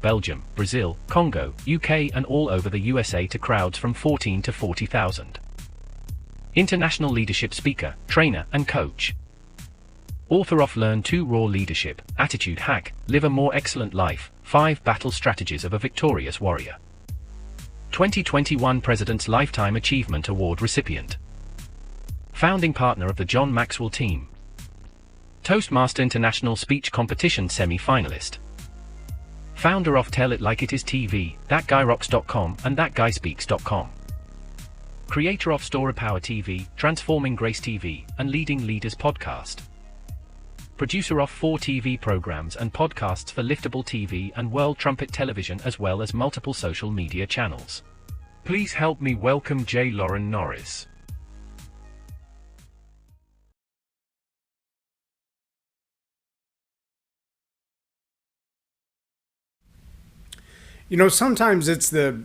Belgium, Brazil, Congo, UK and all over the USA to crowds from 14 to 40,000. International leadership speaker, trainer and coach. Author of Learn to Raw Leadership, Attitude Hack, Live a More Excellent Life, 5 Battle Strategies of a Victorious Warrior. 2021 President's Lifetime Achievement Award recipient. Founding partner of the John Maxwell team. Toastmaster International Speech Competition semi-finalist. Founder of Tell It Like It Is TV, ThatGuyRocks.com and ThatGuySpeaks.com. Creator of Story Power TV, Transforming Grace TV, and Leading Leaders Podcast. Producer of 4 TV programs and podcasts for Liftable TV and World Trumpet Television as well as multiple social media channels. Please help me welcome J Loren Norris. You know, sometimes it's the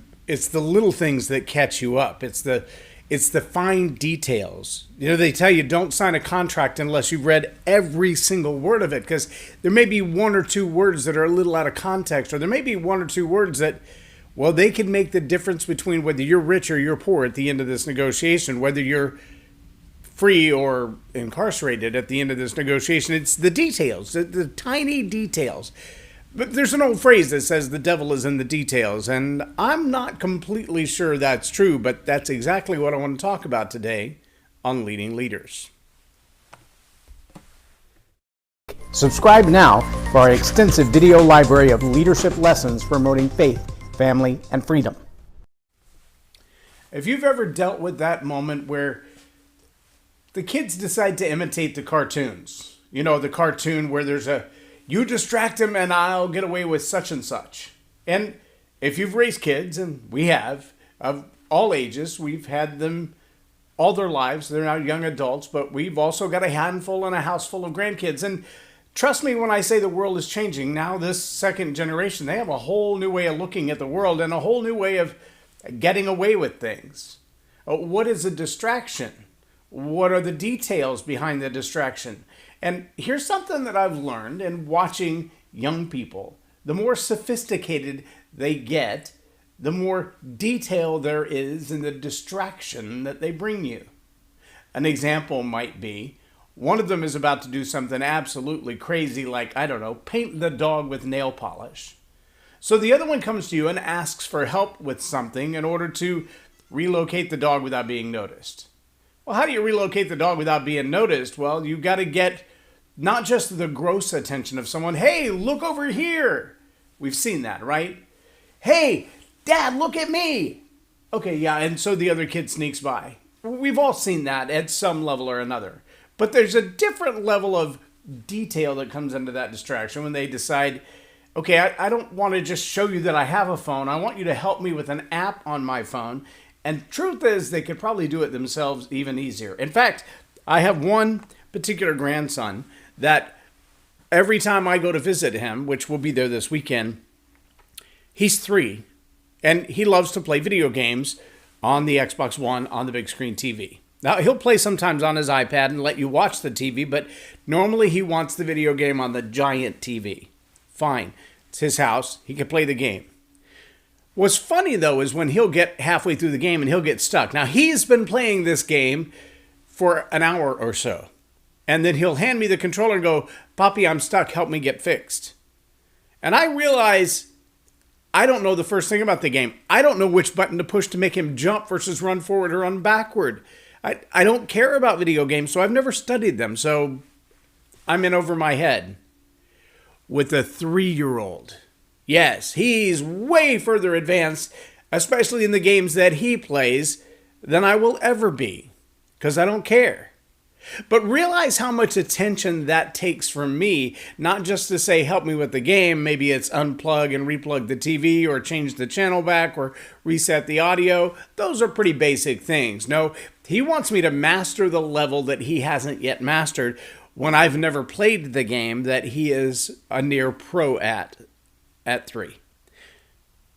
little things that catch you up. It's the fine details. You know, they tell you don't sign a contract unless you've read every single word of it, because there may be 1 or 2 words that are a little out of context, or there may be 1 or 2 words that, well, they can make the difference between whether you're rich or you're poor at the end of this negotiation, whether you're free or incarcerated at the end of this negotiation. It's the details, the tiny details. But there's an old phrase that says the devil is in the details, and I'm not completely sure that's true, but that's exactly what I want to talk about today on Leading Leaders. Subscribe now for our extensive video library of leadership lessons promoting faith, family, and freedom. If you've ever dealt with that moment where the kids decide to imitate the cartoons, you know, the cartoon where there's you distract him and I'll get away with such and such. And if you've raised kids, and we have, of all ages, we've had them all their lives. They're now young adults, but we've also got a handful and a house full of grandkids. And trust me when I say the world is changing. Now this second generation, they have a whole new way of looking at the world and a whole new way of getting away with things. What is a distraction? What are the details behind the distraction? And here's something that I've learned in watching young people. The more sophisticated they get, the more detail there is in the distraction that they bring you. An example might be, one of them is about to do something absolutely crazy like, I don't know, paint the dog with nail polish. So the other one comes to you and asks for help with something in order to relocate the dog without being noticed. Well, how do you relocate the dog without being noticed? Well, you've got to get not just the gross attention of someone. Hey, look over here. We've seen that, right? Hey, Dad, look at me. Okay, yeah, and so the other kid sneaks by. We've all seen that at some level or another. But there's a different level of detail that comes into that distraction when they decide, okay, I don't want to just show you that I have a phone. I want you to help me with an app on my phone. And truth is, they could probably do it themselves even easier. In fact, I have one particular grandson that every time I go to visit him, which will be there this weekend, he's 3, and he loves to play video games on the Xbox One on the big screen TV. Now, he'll play sometimes on his iPad and let you watch the TV, but normally he wants the video game on the giant TV. Fine. It's his house. He can play the game. What's funny, though, is when he'll get halfway through the game and he'll get stuck. Now, he's been playing this game for an hour or so. And then he'll hand me the controller and go, Poppy, I'm stuck. Help me get fixed. And I realize I don't know the first thing about the game. I don't know which button to push to make him jump versus run forward or run backward. I don't care about video games, so I've never studied them. So I'm in over my head. With a 3-year-old. Yes, he's way further advanced, especially in the games that he plays, than I will ever be. Because I don't care. But realize how much attention that takes from me, not just to say, help me with the game. Maybe it's unplug and replug the TV or change the channel back or reset the audio. Those are pretty basic things. No, he wants me to master the level that he hasn't yet mastered when I've never played the game that he is a near pro at 3.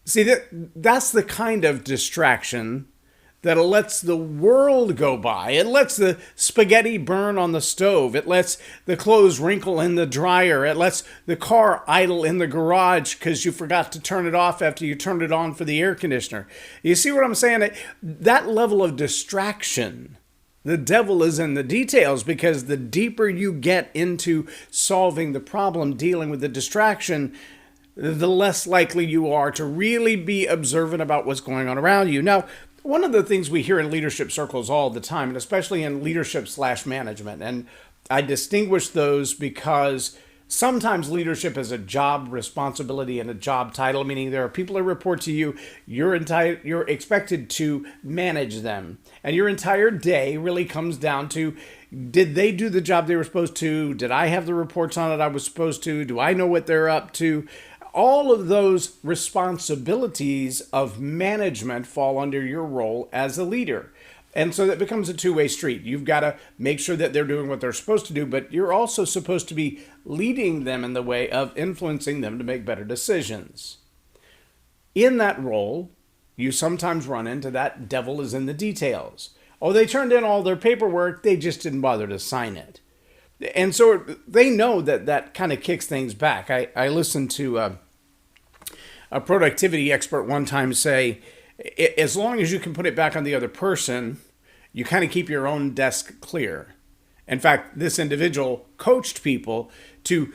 See, that's the kind of distraction that it lets the world go by. It lets the spaghetti burn on the stove. It lets the clothes wrinkle in the dryer. It lets the car idle in the garage because you forgot to turn it off after you turned it on for the air conditioner. You see what I'm saying? That level of distraction, the devil is in the details, because the deeper you get into solving the problem, dealing with the distraction, the less likely you are to really be observant about what's going on around you. Now, one of the things we hear in leadership circles all the time, and especially in leadership/management, and I distinguish those because sometimes leadership is a job responsibility and a job title, meaning there are people who report to you, you're expected to manage them. And your entire day really comes down to, did they do the job they were supposed to? Did I have the reports on it I was supposed to? Do I know what they're up to? All of those responsibilities of management fall under your role as a leader. And so that becomes a two-way street. You've got to make sure that they're doing what they're supposed to do, but you're also supposed to be leading them in the way of influencing them to make better decisions. In that role, you sometimes run into that devil is in the details. Oh, they turned in all their paperwork, they just didn't bother to sign it. And so they know that kind of kicks things back. I listened to a productivity expert one time say, as long as you can put it back on the other person, you kind of keep your own desk clear. In fact, this individual coached people to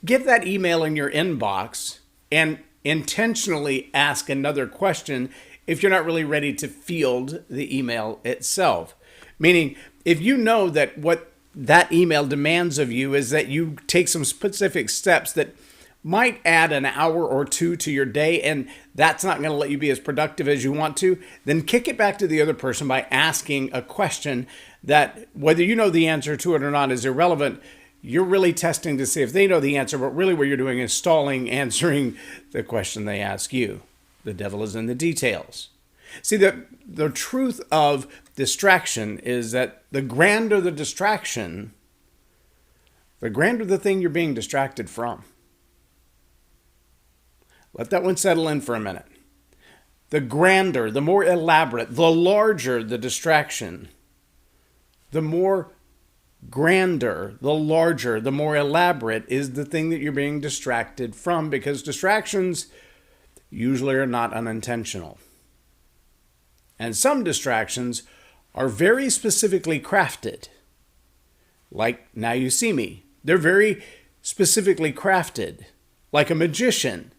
get that email in your inbox and intentionally ask another question if you're not really ready to field the email itself. Meaning, if you know that what that email demands of you is that you take some specific steps that might add an hour or two to your day, and that's not going to let you be as productive as you want to, then kick it back to the other person by asking a question that, whether you know the answer to it or not, is irrelevant. You're really testing to see if they know the answer, but really what you're doing is stalling answering the question they ask you. The devil is in the details. See, the truth of distraction is that the grander the distraction, the grander the thing you're being distracted from. Let that one settle in for a minute. The grander, the more elaborate, the larger the distraction, the more grander, the larger, the more elaborate is the thing that you're being distracted from, because distractions usually are not unintentional. And some distractions are very specifically crafted. Like Now You See Me. They're very specifically crafted. Like a magician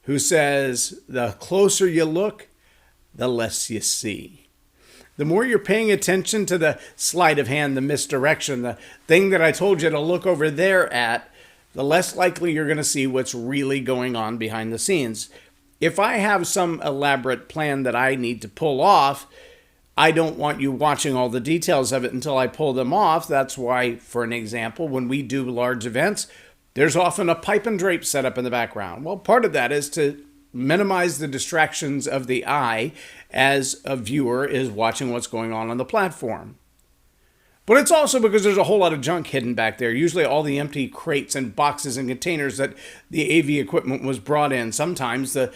who says, the closer you look, the less you see. The more you're paying attention to the sleight of hand, the misdirection, the thing that I told you to look over there at, the less likely you're going to see what's really going on behind the scenes. If I have some elaborate plan that I need to pull off, I don't want you watching all the details of it until I pull them off. That's why, for an example, when we do large events, there's often a pipe and drape set up in the background. Well, part of that is to minimize the distractions of the eye as a viewer is watching what's going on the platform. But it's also because there's a whole lot of junk hidden back there. Usually all the empty crates and boxes and containers that the AV equipment was brought in. Sometimes the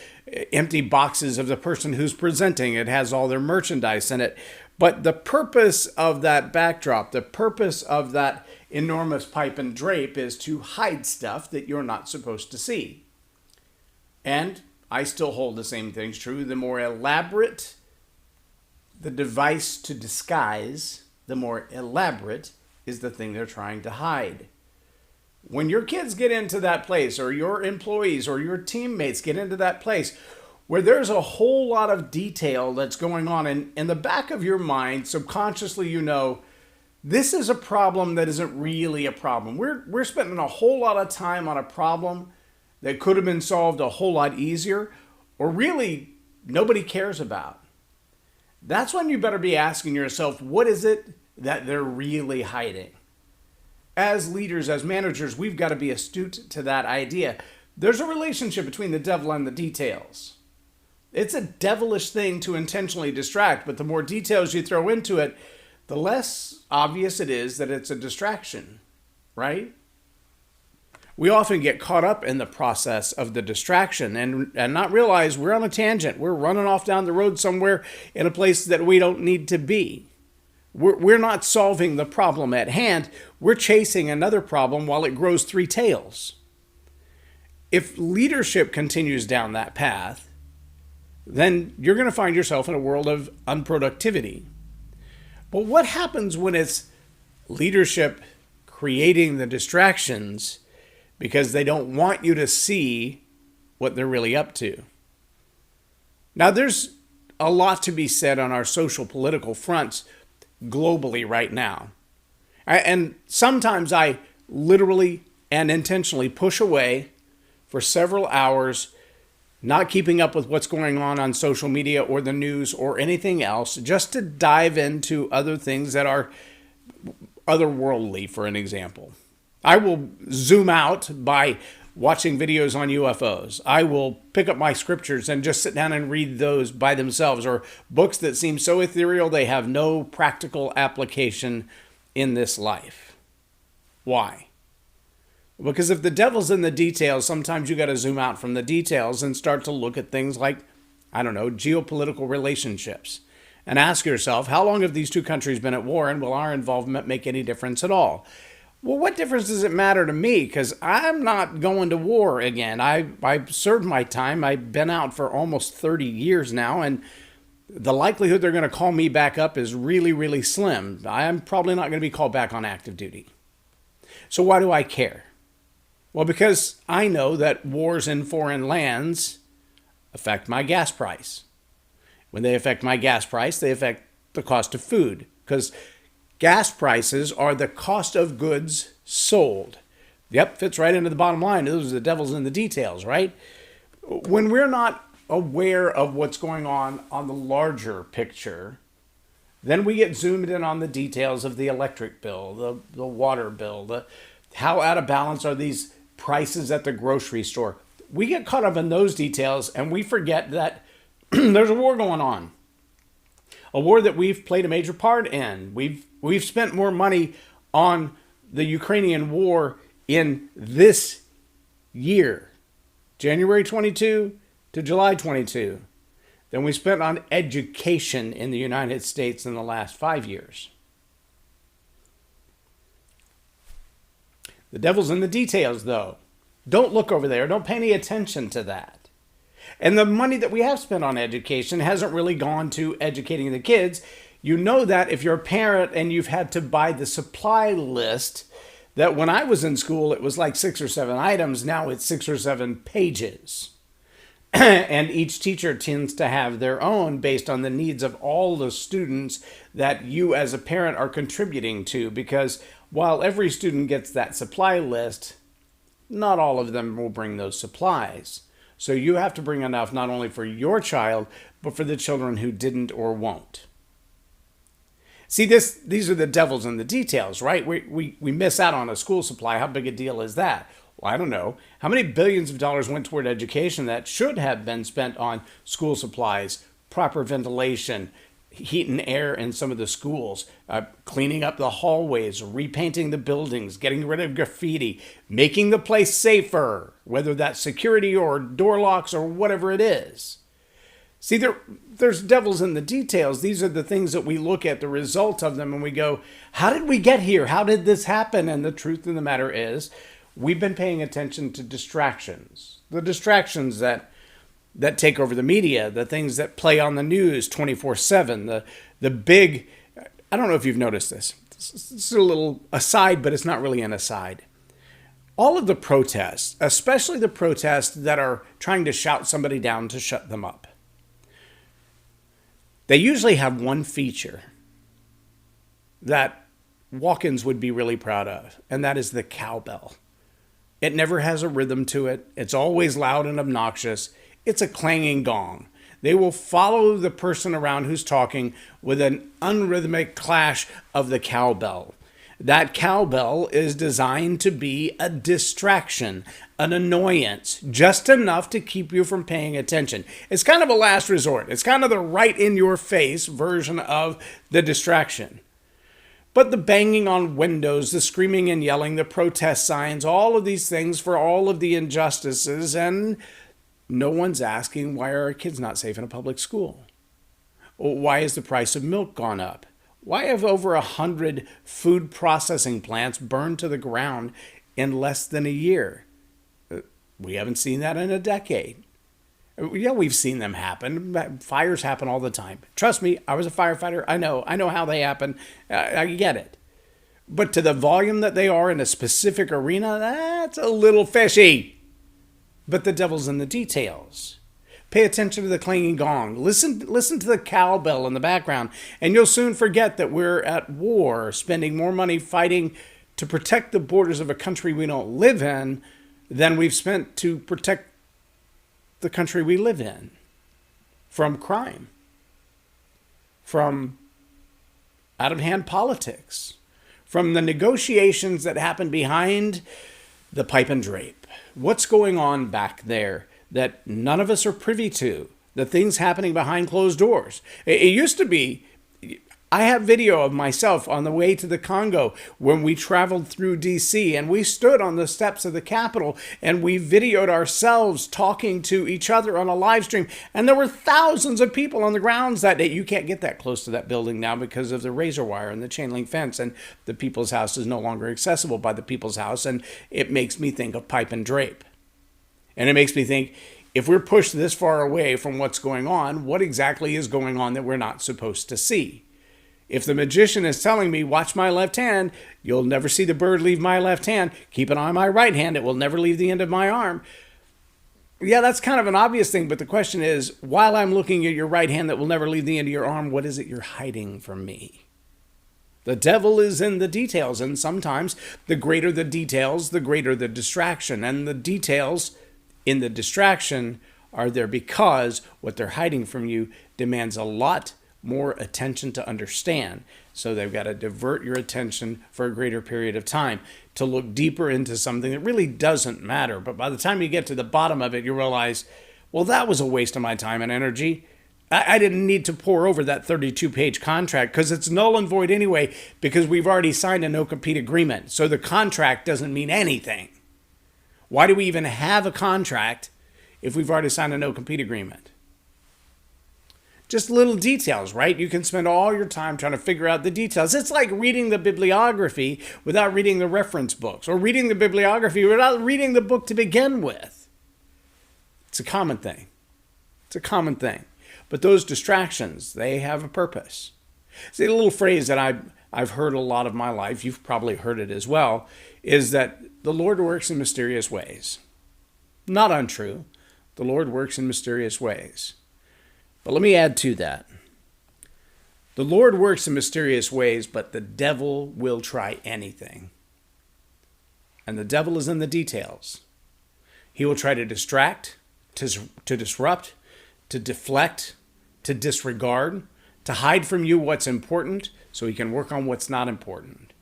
empty boxes of the person who's presenting. It has all their merchandise in it. But the purpose of that backdrop, the purpose of that enormous pipe and drape is to hide stuff that you're not supposed to see. And I still hold the same things true. The more elaborate the device to disguise, the more elaborate is the thing they're trying to hide. When your kids get into that place, or your employees or your teammates get into that place where there's a whole lot of detail that's going on, and in the back of your mind, subconsciously you know, this is a problem that isn't really a problem. We're spending a whole lot of time on a problem that could have been solved a whole lot easier, or really nobody cares about. That's when you better be asking yourself, what is it that they're really hiding? As leaders, as managers, we've got to be astute to that idea. There's a relationship between the devil and the details. It's a devilish thing to intentionally distract, but the more details you throw into it, the less obvious it is that it's a distraction, right? We often get caught up in the process of the distraction and not realize we're on a tangent. We're running off down the road somewhere in a place that we don't need to be. We're not solving the problem at hand. We're chasing another problem while it grows three tails. If leadership continues down that path, then you're going to find yourself in a world of unproductivity. But what happens when it's leadership creating the distractions because they don't want you to see what they're really up to? Now, there's a lot to be said on our social political fronts globally right now. And sometimes I literally and intentionally push away for several hours, not keeping up with what's going on social media or the news or anything else, just to dive into other things that are otherworldly, for an example. I will zoom out by watching videos on UFOs. I will pick up my scriptures and just sit down and read those by themselves, or books that seem so ethereal they have no practical application in this life. Why? Because if the devil's in the details, sometimes you got to zoom out from the details and start to look at things like, geopolitical relationships. And ask yourself, how long have these two countries been at war, and will our involvement make any difference at all? Well, what difference does it matter to me? Because I'm not going to war again. I've served my time. I've been out for almost 30 years now, and the likelihood they're going to call me back up is really, really slim. I'm probably not going to be called back on active duty. So why do I care? Well, because I know that wars in foreign lands affect my gas price. When they affect my gas price, they affect the cost of food, because gas prices are the cost of goods sold. Yep, fits right into the bottom line. Those are the devil's in the details, right? When we're not aware of what's going on the larger picture, then we get zoomed in on the details of the electric bill, the water bill, how out of balance are these prices at the grocery store. We get caught up in those details, and we forget that there's a war going on. A war that we've played a major part in. We've spent more money on the Ukrainian war in this year, January 22 to July 22, than we spent on education in the United States in the last 5 years. The devil's in the details, though. Don't look over there. Don't pay any attention to that. And the money that we have spent on education hasn't really gone to educating the kids. You know that if you're a parent and you've had to buy the supply list, that when I was in school, it was like 6 or 7 items. Now it's 6 or 7 pages. And each teacher tends to have their own based on the needs of all the students that you as a parent are contributing to. Because while every student gets that supply list, not all of them will bring those supplies. So you have to bring enough not only for your child, but for the children who didn't or won't. See, these are the devils in the details, right? We miss out on a school supply. How big a deal is that? Well, I don't know. How many billions of dollars went toward education that should have been spent on school supplies, proper ventilation, heat and air in some of the schools, cleaning up the hallways, repainting the buildings, getting rid of graffiti, making the place safer, whether that's security or door locks or whatever it is. See, there's devils in the details. These are the things that we look at, the result of them, and we go, how did we get here? How did this happen? And the truth of the matter is, we've been paying attention to distractions. The distractions that take over the media, the things that play on the news 24/7, the big, I don't know if you've noticed this. It's a little aside, but it's not really an aside. All of the protests, especially the protests that are trying to shout somebody down to shut them up, they usually have one feature that walk-ins would be really proud of, and that is the cowbell. It never has a rhythm to it. It's always loud and obnoxious. It's a clanging gong. They will follow the person around who's talking with an unrhythmic clash of the cowbell. That cowbell is designed to be a distraction, an annoyance, just enough to keep you from paying attention. It's kind of a last resort. It's kind of the right in your face version of the distraction. But the banging on windows, the screaming and yelling, the protest signs, all of these things for all of the injustices, and no one's asking, why are our kids not safe in a public school? Why has the price of milk gone up? Why have over 100 food processing plants burned to the ground in less than a year? We haven't seen that in a decade. Yeah, we've seen them happen. Fires happen all the time. Trust me, I was a firefighter. I know how they happen. I get it. But to the volume that they are in a specific arena, that's a little fishy. But the devil's in the details. Pay attention to the clanging gong. Listen to the cowbell in the background, and you'll soon forget that we're at war, spending more money fighting to protect the borders of a country we don't live in than we've spent to protect the country we live in from crime, from out-of-hand politics, from the negotiations that happen behind the pipe and drape. What's going on back there that none of us are privy to? The things happening behind closed doors. It used to be, I have video of myself on the way to the Congo when we traveled through D.C. and we stood on the steps of the Capitol and we videoed ourselves talking to each other on a live stream. And there were thousands of people on the grounds that day. You can't get that close to that building now because of the razor wire and the chain link fence, and the People's House is no longer accessible by the People's House. And it makes me think of pipe and drape. And it makes me think, if we're pushed this far away from what's going on, what exactly is going on that we're not supposed to see? If the magician is telling me, watch my left hand, you'll never see the bird leave my left hand. Keep an eye on my right hand, it will never leave the end of my arm. Yeah, that's kind of an obvious thing, but the question is, while I'm looking at your right hand that will never leave the end of your arm, what is it you're hiding from me? The devil is in the details, and sometimes the greater the details, the greater the distraction. And the details in the distraction are there because what they're hiding from you demands a lot more attention to understand. So they've got to divert your attention for a greater period of time to look deeper into something that really doesn't matter. But by the time you get to the bottom of it, you realize, well, that was a waste of my time and energy. I didn't need to pore over that 32-page contract because it's null and void anyway, because we've already signed a no-compete agreement. So the contract doesn't mean anything. Why do we even have a contract if we've already signed a no-compete agreement? Just little details, right? You can spend all your time trying to figure out the details. It's like reading the bibliography without reading the reference books, or reading the bibliography without reading the book to begin with. It's a common thing. It's a common thing. But those distractions, they have a purpose. See, a little phrase that I've heard a lot of my life, you've probably heard it as well, is that the Lord works in mysterious ways. Not untrue. The Lord works in mysterious ways. But let me add to that. The Lord works in mysterious ways, but the devil will try anything. And the devil is in the details. He will try to distract, to disrupt, to deflect, to disregard, to hide from you what's important so he can work on what's not important.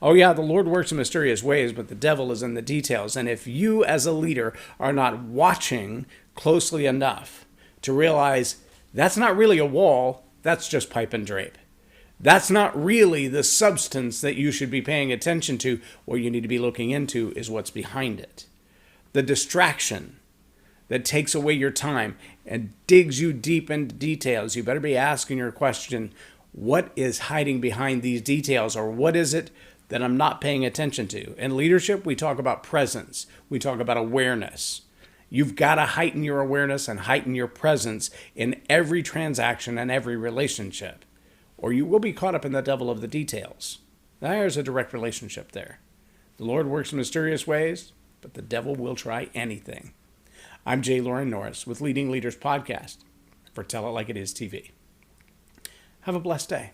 Oh yeah, the Lord works in mysterious ways, but the devil is in the details. And if you as a leader are not watching closely enough to realize that's not really a wall, that's just pipe and drape. That's not really the substance that you should be paying attention to. What you need to be looking into is what's behind it. The distraction that takes away your time and digs you deep into details. You better be asking your question, what is hiding behind these details, or what is it that I'm not paying attention to? In leadership, we talk about presence. We talk about awareness. You've got to heighten your awareness and heighten your presence in every transaction and every relationship, or you will be caught up in the devil of the details. There's a direct relationship there. The Lord works in mysterious ways, but the devil will try anything. I'm J Loren Norris with Leading Leaders Podcast for Tell It Like It Is TV. Have a blessed day.